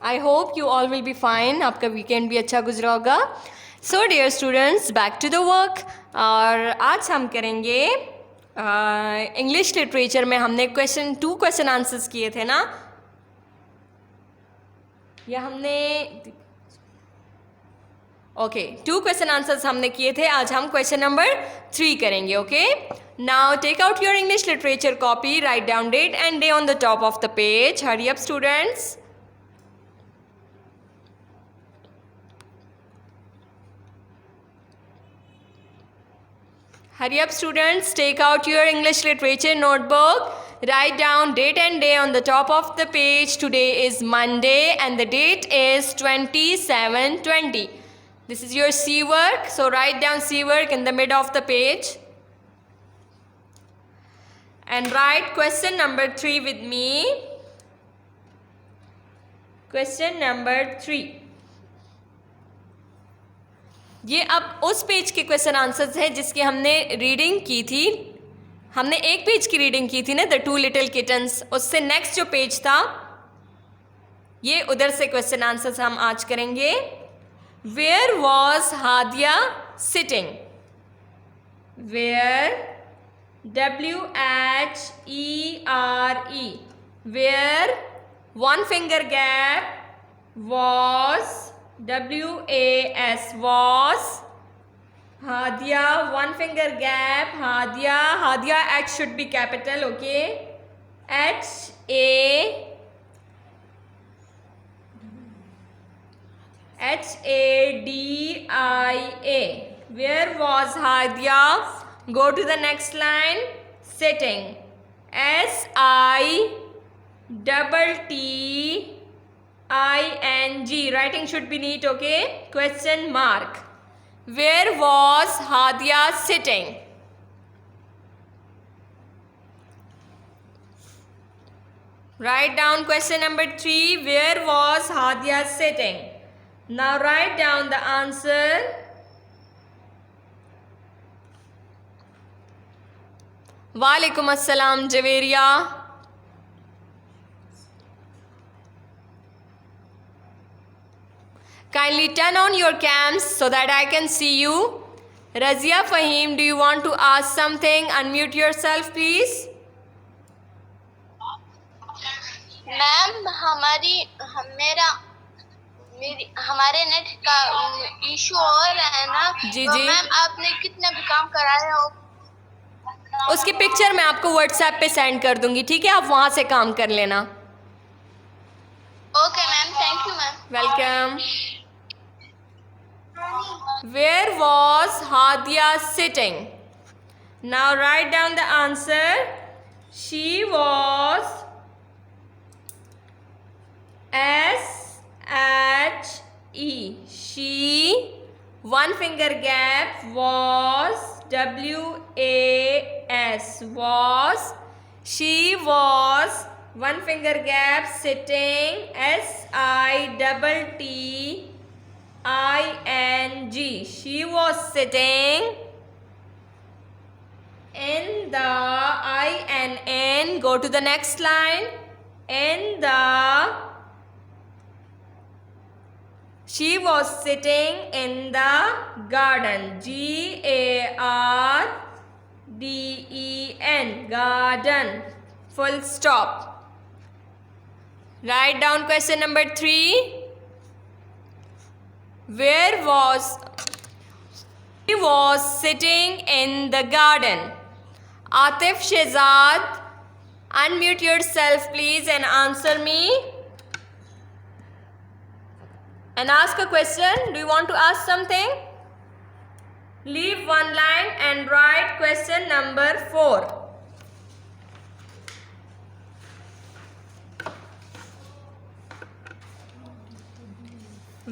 I hope you all will be fine. आपका weekend भी अच्छा गुजरा होगा. So dear students, back to the work. और आज हम करेंगे इंग्लिश लिटरेचर में हमने टू क्वेश्चन आंसर्स किए थे ना, या हमने टू क्वेश्चन आंसर्स हमने किए थे. आज हम क्वेश्चन नंबर 3 करेंगे. Okay, now take out your English literature copy, write down date and day on the top of the page. Hurry up students. Hurry up students, take out your English literature notebook, write down date and day on the top of the page. Today is Monday and the date is 27/20. This is your C work, so write down C work in the middle of the page. And write question number 3 with me. Question number 3. ये अब उस page के question answers है जिसकी हमने reading की थी. हमने एक पेज की रीडिंग की थी ना, द टू लिटिल किटन्स. उससे नेक्स्ट जो पेज था, ये उधर से क्वेश्चन आंसर्स हम आज करेंगे. Where was Hadia sitting? Where, WHERE, where, one finger gap, was, WAS, was. Hadia, one finger gap, Hadia. H should be capital, okay? HADIA. Where was Hadia? Go to the next line. Sitting. SITTING. Writing should be neat, okay? Question mark. Where was Hadia sitting? Write down question number 3. Where was Hadia sitting? Now write down the answer. Walaikum assalam, Javeria. Kindly turn on your cams so that I can see you. Razia Fahim, do you want to ask something? Unmute yourself, please. Ma'am हमारे net का issue हो रहा है ना. जी तो जी. Ma'am आपने कितने भी काम कराए हो, उसकी पिक्चर मैं आपको व्हाट्सएप पे सेंड कर दूंगी, ठीक है? आप वहां से काम कर लेना. Okay ma'am, thank you ma'am. Welcome. Where was Hadia sitting? Now write down the answer. She was SHE. She, one finger gap, was, WAS, was. She was, one finger gap, sitting, SITTING. She was sitting in the INN. Go to the next line. She was sitting in the garden. GARDEN. Garden. Full stop. Write down question number 3. Where was he? Was sitting in the garden. Atif Shehzad, unmute yourself please and answer me. And ask a question. Do you want to ask something? Leave one line and write question number 4.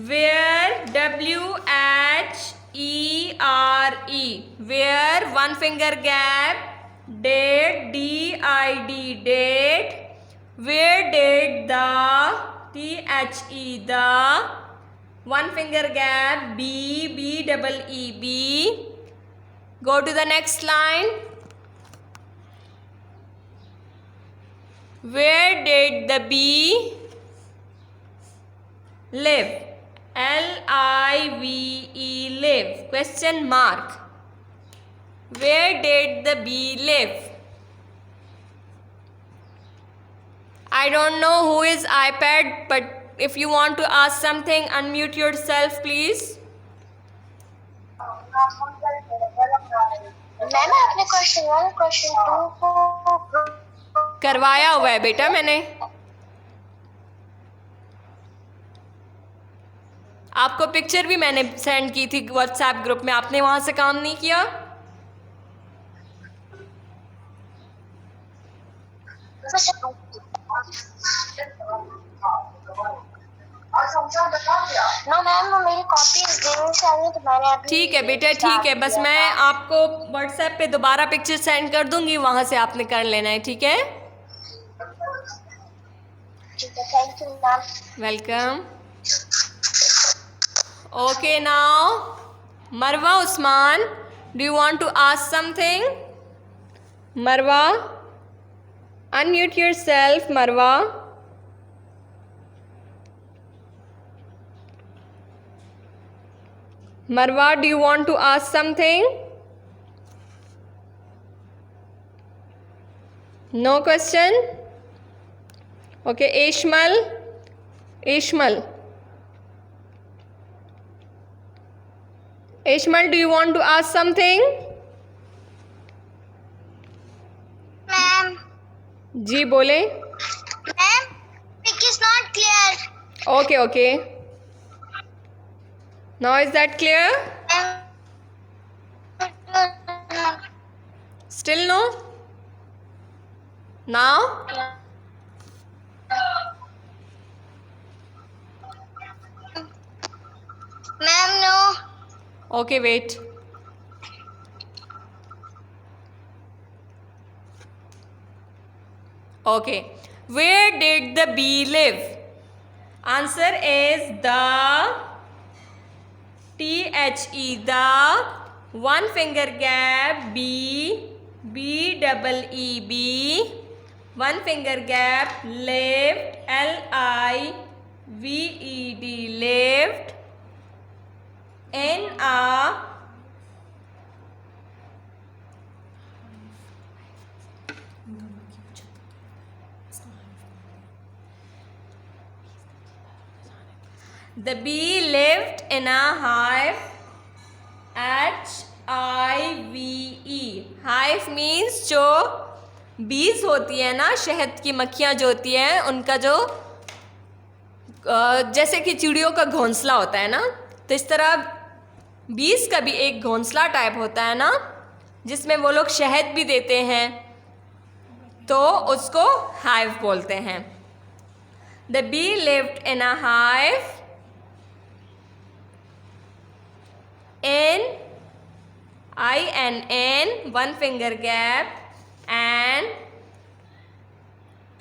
Where, WHERE, where, one finger gap, date, DID, date. Where did the, THE, the, one finger gap, BEEB. Go to the next line. Where did the bee live, L-I-V-E, live, question mark. Where did the bee live? I don't know who is iPad, but if you want to ask something, unmute yourself, please. Ma'am आपने question 1 question 2 को करवाया हुआ है बेटा मैंने। आपको picture भी मैंने सेंड की थी व्हाट्सएप ग्रुप में, आपने वहां से काम नहीं किया? नो मैम वो मेरी कॉपीज देने से आई तो मैंने अभी ठीक है बेटा, ठीक है, बस मैं आपको व्हाट्सएप पे दोबारा पिक्चर सेंड कर दूंगी, वहां से आपने कर लेना है, ठीक है? ठीक है, thank you ma'am. Welcome. Okay, now Marwa Usman, do you want to ask something? Marwa, unmute yourself Marwa. Marwa, do you want to ask something? No question? Okay, Ishmal. Ishmal, do you want to ask something? Ma'am ji बोले। Ma'am pic is not clear. Okay, okay. Now is that clear? Still no? Now? Ma'am no. Okay, wait. Okay. Where did the bee live? Answer is the THE, the one finger gap B, B-double-E-B, one finger gap, lived, L-I-V-E-D, lived, in a the bee lived in a hive, H-I-V-E, hive means जो बीज होती है ना, शहद की मक्खियाँ जो होती हैं, उनका जो जैसे कि चिड़ियों का घोंसला होता है ना, तो इस तरह बीज का भी एक घोंसला टाइप होता है ना, जिसमें वो लोग शहद भी देते हैं, तो उसको हाइव बोलते हैं। The be lived in a hive in INN, one finger gap, and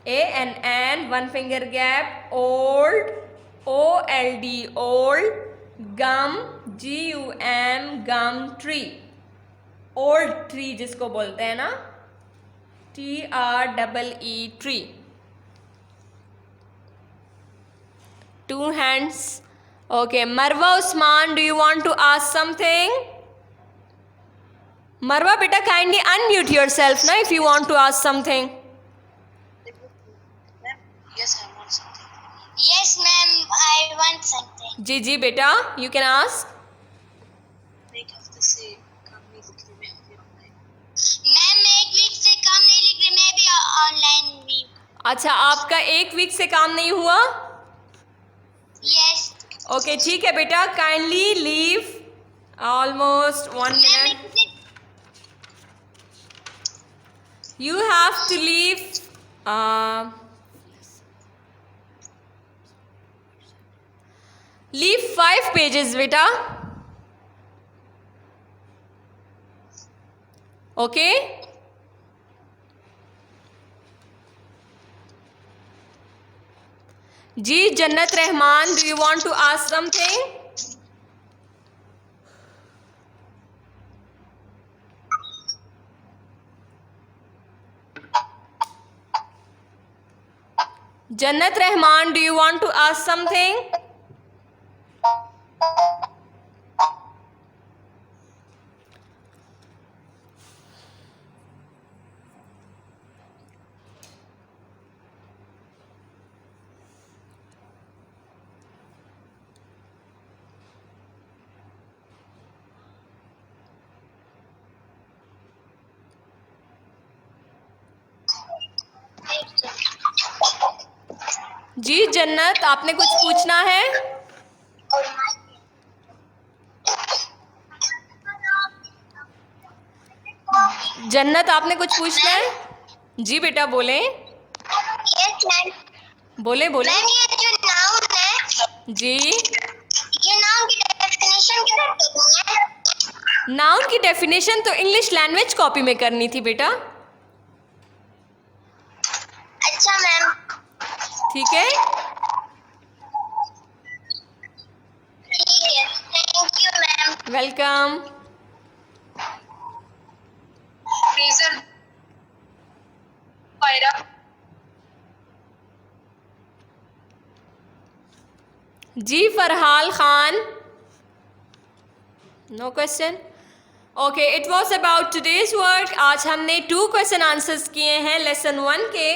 ANN, one finger gap, old, OLD, old, gum, GUM, gum tree, old tree जिसको बोलते हैं ना, TREE, tree. Two hands. Okay, Marwa Usman, do you want to ask something? Marwa, beta, kindly unmute yourself now if you want to ask something. Yes, I want something. Yes, ma'am, I want something. Ji beta, you can ask. एक हफ्ते से काम नहीं लिख रही मैं अभी online. Ma'am मैं एक वीक से काम नहीं लिख रही, मैं भी ऑनलाइन भी। अच्छा, आपका एक वीक से काम नहीं हुआ? Yes. ओके, ठीक है बेटा, kindly leave almost 1 minute. You have to leave leave 5 pages बेटा. Okay? जी जन्नत Rahman, do you want to ask something? Jannat Rahman, do you want to ask something? जी जन्नत, आपने कुछ पूछना है? जन्नत, आपने कुछ पूछना है? जी बेटा बोलें। Yes ma'am. बोले बोले। मैम ये जो नाउन है, जी, ये नाउन की डेफिनेशन किधर करनी है? नाउन की डेफिनेशन तो इंग्लिश लैंग्वेज कॉपी में करनी थी बेटा। अच्छा मैम। ठीक है, ठीक है, थैंक यू मैम। वेलकम। फ्रीजर पायरा। जी Farhal Khan, no question. Okay, it was about today's work. आज हमने 2 क्वेश्चन आंसर्स किए हैं लेसन 1 के।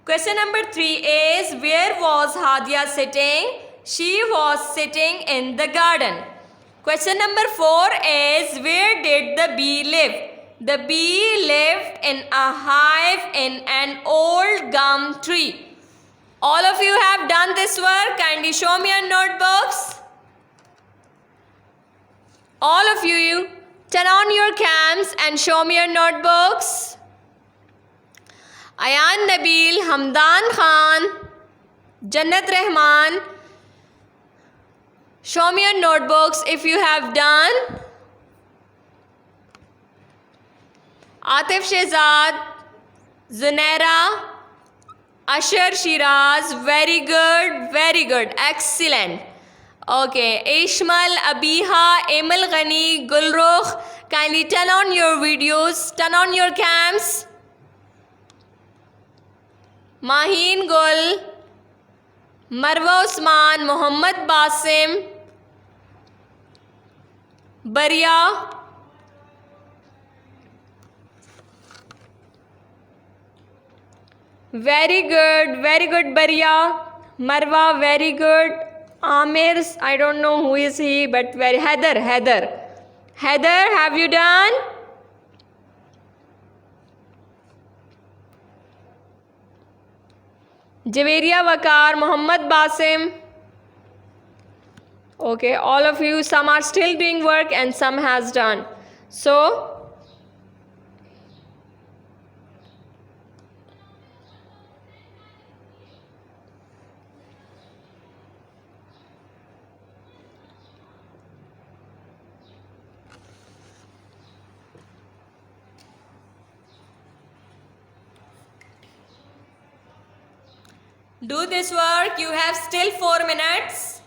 Question number 3 is where was Hadia sitting? She was sitting in the garden. Question number 4 is where did the bee live? The bee lived in a hive in an old gum tree. All of you have done this work. Kindly show me your notebooks. All of you turn on your cams and show me your notebooks. Ayan Nabil, Hamdan Khan, Jannat Rahman. Show me your notebooks if you have done. Atif Shehzad, Zunaira, Ashar Shiraz, very good, excellent. Okay, Ishmal, Abiha, Emil Ghani, Gulrukh, kindly turn on your videos, turn on your cams. Maheen Gul, Marwa Usman, Mohammad Basim, Baria, very good Baria, Marwa, very good. Amir, I don't know who is he, but very Heather, have you done? Javeria Wakar, Mohammad Basim. Okay, all of you, some are still doing work and some has done. So, do this work. You have still 4 minutes.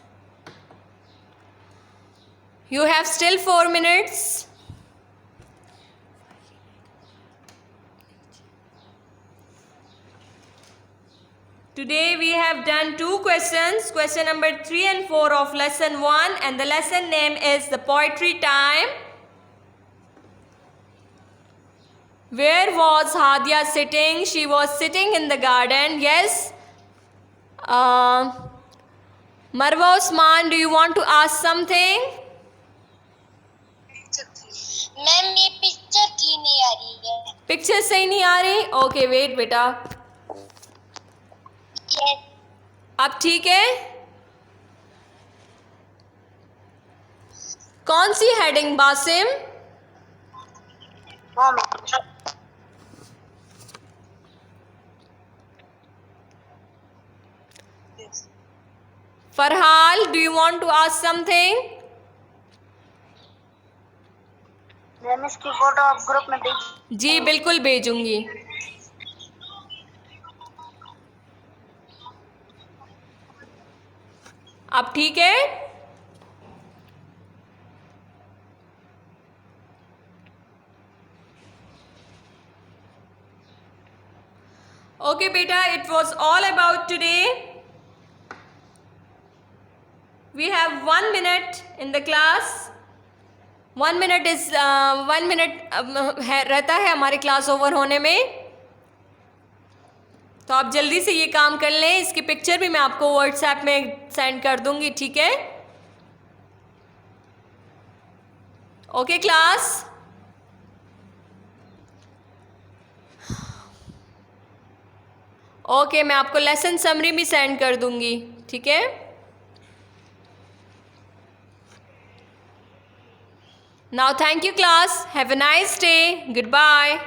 You have still 4 minutes. Today we have done 2 questions. Question number 3 and 4 of lesson 1, and the lesson name is the poetry time. Where was Hadia sitting? She was sitting in the garden. Yes. Marwa Usman, do you want to ask something? Ma'am ये picture clean नहीं आ रही है। Picture सही नहीं आ रही? Okay wait बेटा, यस। अब ठीक है? कौन सी heading Basim? Farhal, do you want to ask something? Ma'am इसकी फोटो आप ग्रुप में भेज। जी बिल्कुल भेजूंगी। अब ठीक है? Okay beta, it was all about today. We have 1 minute in the class. 1 minute is 1 minute रहता है हमारी क्लास ओवर होने में, तो आप जल्दी से ये काम कर लें। इसकी पिक्चर भी मैं आपको व्हाट्सएप में सेंड कर दूंगी, ठीक है? ओके क्लास, ओके, मैं आपको लेसन समरी भी सेंड कर दूंगी, ठीक है। Now thank you class, have a nice day, good bye.